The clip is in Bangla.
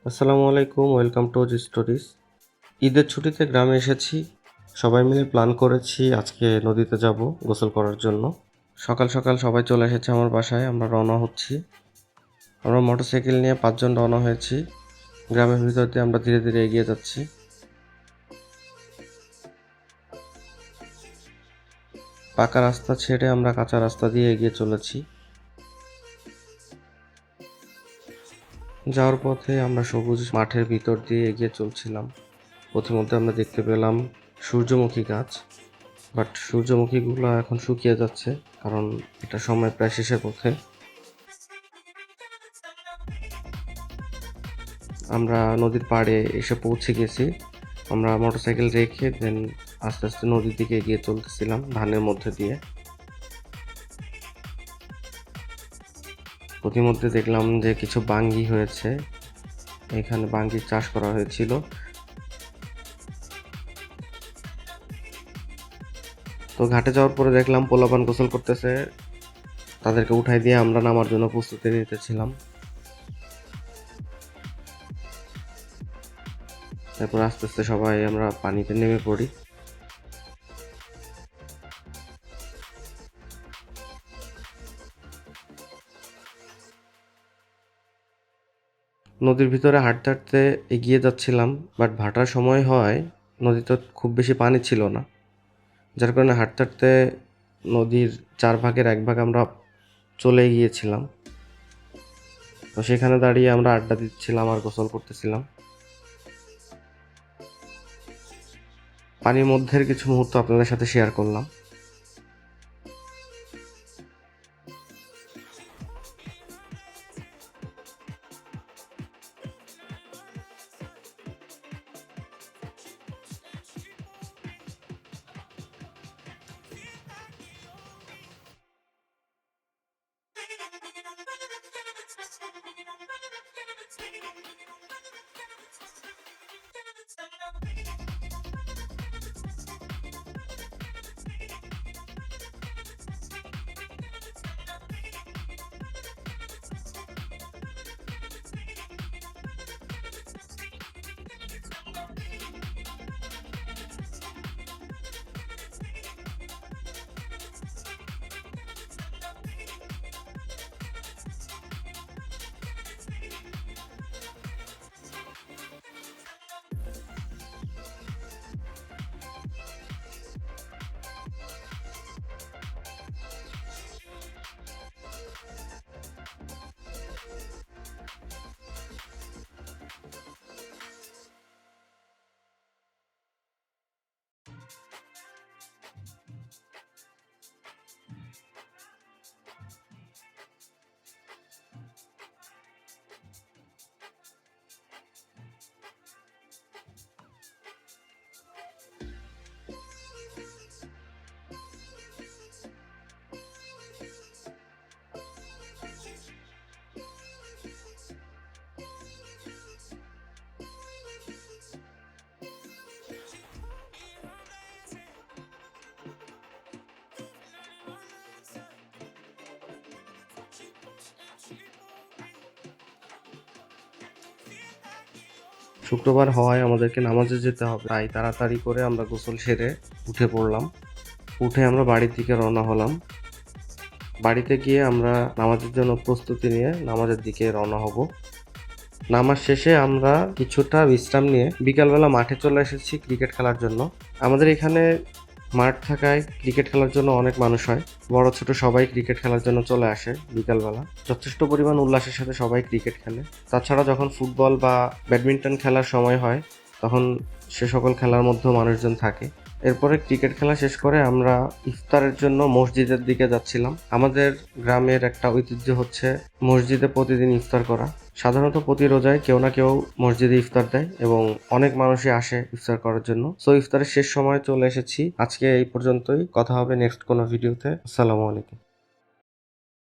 আসসালামু আলাইকুম, ওয়েলকাম টু ওজি স্টোরিজ। ঈদের ছুটিতে গ্রামে এসেছি, সবাই মিলে প্ল্যান করেছি আজকে নদীতে যাব গোসল করার জন্য। সকাল সকাল সবাই চলে এসেছে আমার বাসায়, আমরা রওনা হচ্ছি। আমরা মোটরসাইকেল নিয়ে 5 জন রওনা হয়েছি। গ্রামের ভিতর দিয়ে আমরা ধীরে ধীরে এগিয়ে যাচ্ছি। পাকা রাস্তা ছেড়ে আমরা কাঁচা রাস্তা দিয়ে এগিয়ে চলেছি। যাওয়ার পথে আমরা সবুজ মাঠের ভিতর দিয়ে এগিয়ে চলছিলাম। পথিমধ্যে আমরা দেখতে পেলাম সূর্যমুখী গাছ, বাট সূর্যমুখীগুলো এখন শুকিয়ে যাচ্ছে, কারণ এটা সময় প্রায় শেষের পথে। আমরা নদীর পাড়ে এসে পৌঁছে গেছি। আমরা মোটরসাইকেল রেখে দেন আস্তে আস্তে নদীর দিকে এগিয়ে চলতেছিলাম ধানের মধ্যে দিয়ে। পথিমধ্যে দেখলাম যে কিছু বাঙ্গি হয়েছে, এখানে বাঙ্গির চাষ করা হয়েছিল। তো ঘাটে যাওয়ার পরে দেখলাম পোলাপান গোসল করতেছে, তাদেরকে উঠাই দিয়ে আমরা নামার জন্য প্রস্তুতি নিতেছিলাম। তারপর আস্তে আস্তে সবাই আমরা পানিতে নেমে পড়ি। নদীর ভিতরে হাঁটতে হাঁটতে এগিয়ে যাচ্ছিলাম, বাট ভাটার সময় হয় নদীতে খুব বেশি পানি ছিল না, যার কারণে হাঁটতে হাঁটতে নদীর 4 ভাগের 1 ভাগ আমরা চলে গিয়েছিলাম। তো সেখানে দাঁড়িয়ে আমরা আড্ডা দিচ্ছিলাম আর গোসল করতেছিলাম। পানির মধ্যের কিছু মুহূর্ত আপনাদের সাথে শেয়ার করলাম। শুক্রবার হওয়ায় আমাদেরকে নামাজে যেতে হবে, তাই তাড়াতাড়ি করে আমরা গোসল সেরে উঠে পড়লাম। উঠে আমরা বাড়ির দিকে রওনা হলাম। বাড়িতে গিয়ে আমরা নামাজের জন্য প্রস্তুতি নিয়ে নামাজের দিকে রওনা হব। নামাজ শেষে আমরা কিছুটা বিশ্রাম নিয়ে বিকালবেলা মাঠে চলে এসেছি ক্রিকেট খেলার জন্য। আমাদের এখানে মাঠ থাকায় ক্রিকেট খেলার জন্য অনেক মানুষ হয়, বড় ছোট সবাই ক্রিকেট খেলার জন্য চলে আসে বিকালবেলা। যথেষ্ট পরিমাণ উল্লাসের সাথে সবাই ক্রিকেট খেলে। তাছাড়া যখন ফুটবল বা ব্যাডমিন্টন খেলার সময় হয় তখন সে সকল খেলার মধ্যেও মানুষজন থাকে। এরপরে ক্রিকেট খেলা শেষ করে আমরা ইফতারের জন্য মসজিদের দিকে যাচ্ছিলাম। আমাদের গ্রামের একটা ঐতিহ্য হচ্ছে মসজিদে প্রতিদিন ইফতার করা। সাধারণত প্রতি রোজায় কেউ না কেউ মসজিদে ইফতার দেয় এবং অনেক মানুষই আসে ইফতার করার জন্য। সো ইফতারের শেষ সময় চলে এসেছি। আজকে এই পর্যন্তই, কথা হবে নেক্সট কোনো ভিডিওতে। আসসালামু আলাইকুম।